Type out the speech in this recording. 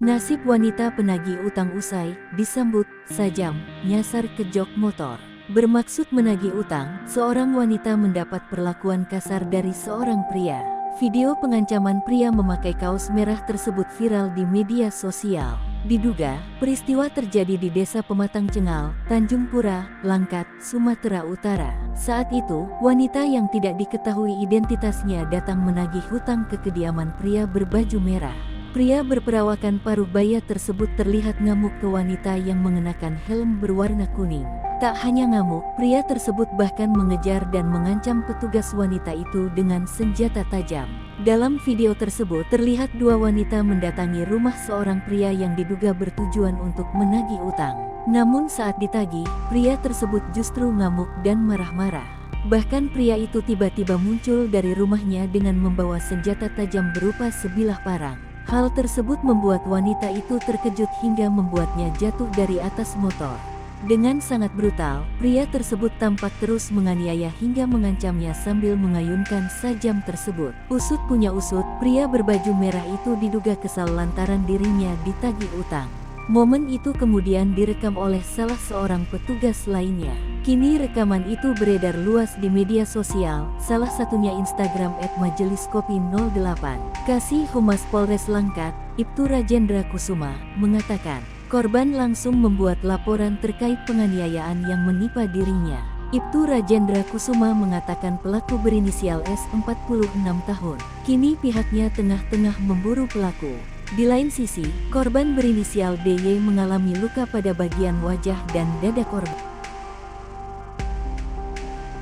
Nasib wanita penagih utang usai disambut sajam nyasar ke jok motor. Bermaksud menagih utang, seorang wanita mendapat perlakuan kasar dari seorang pria. Video pengancaman pria memakai kaos merah tersebut viral di media sosial. Diduga, peristiwa terjadi di Desa Pematang Cengal, Tanjung Pura, Langkat, Sumatera Utara. Saat itu, wanita yang tidak diketahui identitasnya datang menagih hutang ke kediaman pria berbaju merah. Pria berperawakan paruh baya tersebut terlihat ngamuk ke wanita yang mengenakan helm berwarna kuning. Tak hanya ngamuk, pria tersebut bahkan mengejar dan mengancam petugas wanita itu dengan senjata tajam. Dalam video tersebut terlihat dua wanita mendatangi rumah seorang pria yang diduga bertujuan untuk menagih utang. Namun saat ditagih, pria tersebut justru ngamuk dan marah-marah. Bahkan pria itu tiba-tiba muncul dari rumahnya dengan membawa senjata tajam berupa sebilah parang. Hal tersebut membuat wanita itu terkejut hingga membuatnya jatuh dari atas motor. Dengan sangat brutal, pria tersebut tampak terus menganiaya hingga mengancamnya sambil mengayunkan sajam tersebut. Usut punya usut, pria berbaju merah itu diduga kesal lantaran dirinya ditagih utang. Momen itu kemudian direkam oleh salah seorang petugas lainnya. Kini rekaman itu beredar luas di media sosial, salah satunya Instagram @majeliskopi08. Kasih Humas Polres Langkat, Ibtu Rajendra Kusuma, mengatakan, korban langsung membuat laporan terkait penganiayaan yang menimpa dirinya. Ibtu Rajendra Kusuma mengatakan pelaku berinisial S 46 tahun. Kini pihaknya tengah-tengah memburu pelaku. Di lain sisi, korban berinisial DY mengalami luka pada bagian wajah dan dada korban.